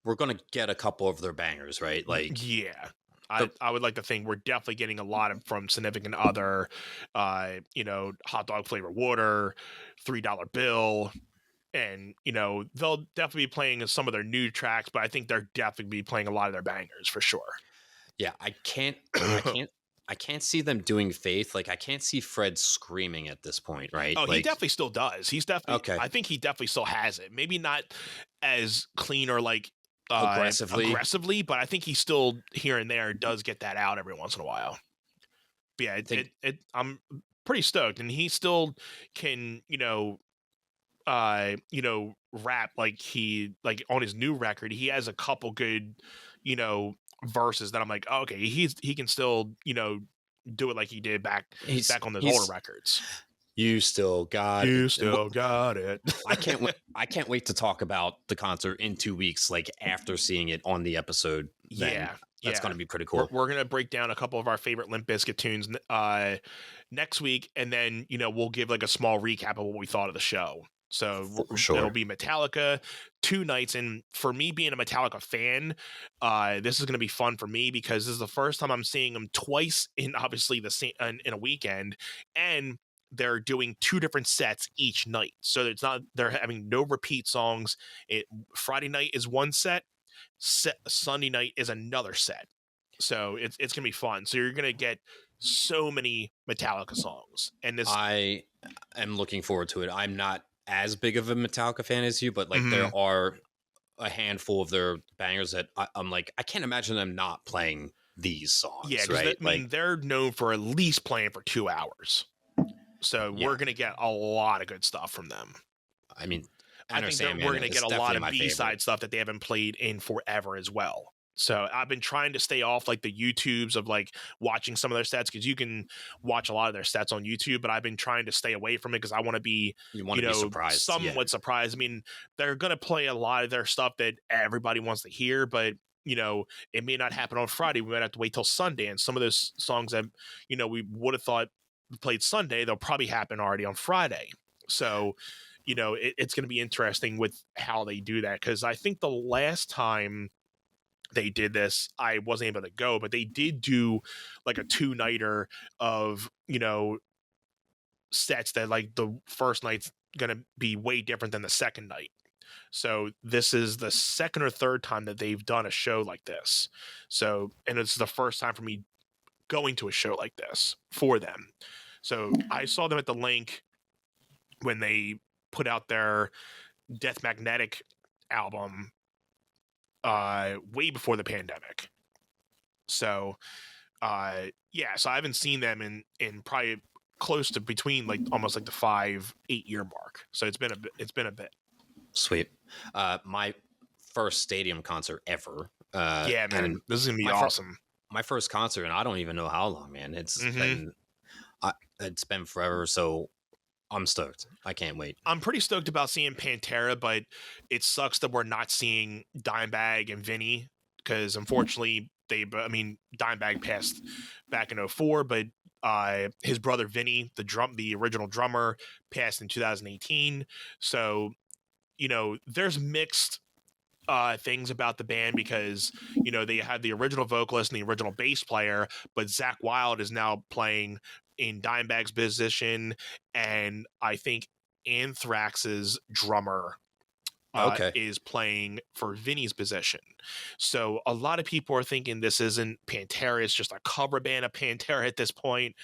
we're going to get a couple of their bangers, right? Like, yeah. I would like to think we're definitely getting a lot of from Significant Other, Hot Dog Flavor Water, $3 Bill. And, they'll definitely be playing some of their new tracks, but I think they're definitely be playing a lot of their bangers for sure. Yeah, I can't see them doing Faith. Like, I can't see Fred screaming at this point, right? Oh, like, he definitely still does. He's definitely okay. I think he definitely still has it. Maybe not as clean or like aggressively, but I think he still here and there does get that out every once in a while. But yeah, I'm pretty stoked, and he still can, rap like on his new record. He has a couple good, verses that I'm like, oh, okay, he can still, do it like he did back on those older records. You still got it. I can't wait to talk about the concert in 2 weeks, like after seeing it on the episode. That's going to be pretty cool. We're going to break down a couple of our favorite Limp Bizkit tunes next week, and then we'll give like a small recap of what we thought of the show. So it'll be Metallica 2 nights, and for me being a Metallica fan, this is going to be fun for me because this is the first time I'm seeing them twice in obviously the same in a weekend, and they're doing 2 different sets each night. So it's not, they're having no repeat songs. Friday night is one set, Sunday night is another set. So it's going to be fun. So you're going to get so many Metallica songs. And this, I am looking forward to it. I'm not as big of a Metallica fan as you, but like Mhm. there are a handful of their bangers that I'm like, I can't imagine them not playing these songs. yeah, right? I mean, they're known for at least playing for 2 hours. So Yeah. we're going to get a lot of good stuff from them. I mean, I think that we're going to get a lot of B-side stuff that they haven't played in forever as well. So I've been trying to stay off like the YouTubes of like watching some of their sets, because you can watch a lot of their sets on YouTube, but I've been trying to stay away from it because I want to be, be surprised. somewhat surprised. I mean, they're going to play a lot of their stuff that everybody wants to hear, but it may not happen on Friday. We might have to wait till Sunday. And some of those songs that, we would have thought played Sunday, they'll probably happen already on Friday. So, it's going to be interesting with how they do that. Because I think the last time they did this, I wasn't able to go, but they did do like a 2-nighter of, sets that like the first night's going to be way different than the second night. So this is the second or third time that they've done a show like this. So, and it's the first time for me going to a show like this for them. So I saw them at the Link when they put out their Death Magnetic album way before the pandemic. So so I haven't seen them in probably close to between like almost like the 5-8 year mark. So it's been a bit. Sweet. My first stadium concert ever. Yeah, man, this is gonna be awesome. My first concert, and I don't even know how long, man. It's been forever, so I'm stoked. I can't wait. I'm pretty stoked about seeing Pantera, but it sucks that we're not seeing Dimebag and Vinny, because unfortunately Dimebag passed back in 2004, but his brother Vinny, the original drummer, passed in 2018. So, there's mixed things about the band, because they had the original vocalist and the original bass player, but Zach Wilde is now playing in Dimebag's position, and I think Anthrax's drummer is playing for Vinny's position. So a lot of people are thinking this isn't Pantera, it's just a cover band of Pantera at this point.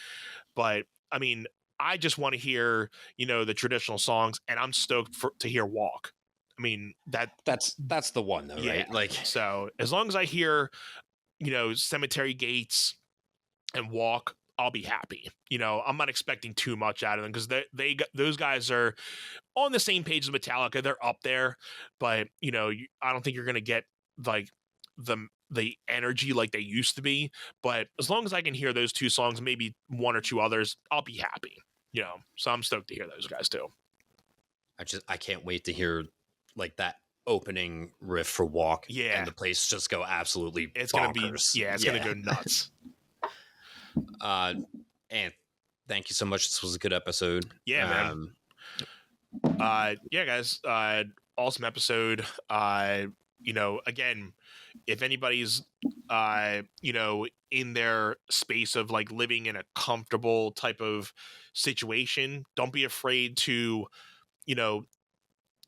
But I mean, I just want to hear the traditional songs, and I'm stoked to hear Walk. I mean, that's the one though, right? Like, so as long as I hear, Cemetery Gates and Walk, I'll be happy. I'm not expecting too much out of them, because those guys are on the same page as Metallica. They're up there, but I don't think you're gonna get like the energy like they used to be. But as long as I can hear those 2 songs, maybe 1 or 2 others, I'll be happy. So I'm stoked to hear those guys too. I can't wait to hear like that opening riff for Walk. Yeah, and the place just go absolutely it's bonkers. Gonna go nuts. And thank you so much. This was a good episode. Yeah, man. Guys, awesome episode. Again, if anybody's in their space of like living in a comfortable type of situation, don't be afraid to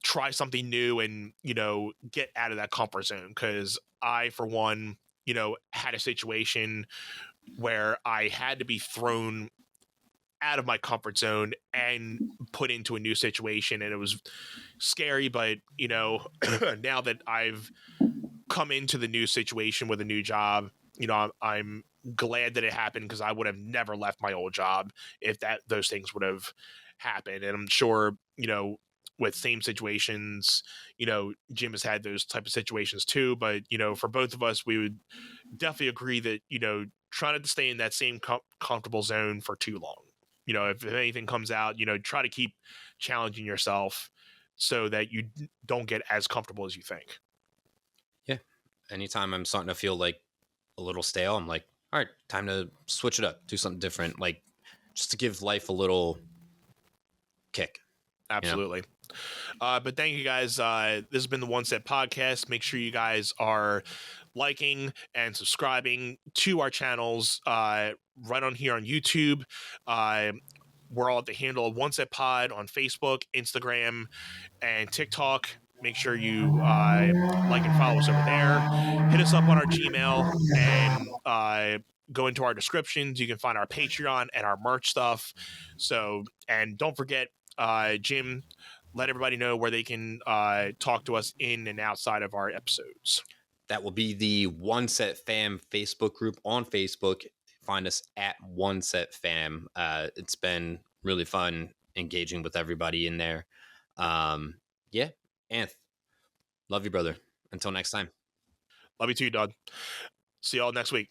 try something new and get out of that comfort zone, because I, for one, had a situation where I had to be thrown out of my comfort zone and put into a new situation, and it was scary. But now that I've come into the new situation with a new job, I'm glad that it happened, because I would have never left my old job if those things would have happened. And I'm sure with same situations, Jim has had those type of situations too. But for both of us, we would definitely agree that try not to stay in that same comfortable zone for too long. If anything comes out, try to keep challenging yourself so that you don't get as comfortable as you think. Yeah. Anytime I'm starting to feel like a little stale, I'm like, all right, time to switch it up, do something different, like just to give life a little kick. Absolutely. But thank you guys. This has been the One Set Podcast. Make sure you guys are liking and subscribing to our channels right on here on YouTube. we're all at the handle of One Set Pod on Facebook, Instagram, and TikTok. Make sure you like and follow us over there. Hit us up on our Gmail and go into our descriptions. You can find our Patreon and our merch stuff. So, and don't forget, Jim, let everybody know where they can talk to us in and outside of our episodes. That will be the One Set Fam Facebook group on Facebook. Find us at One Set Fam. It's been really fun engaging with everybody in there. Yeah, Anth, love you, brother. Until next time. Love you too, Doug. See y'all next week.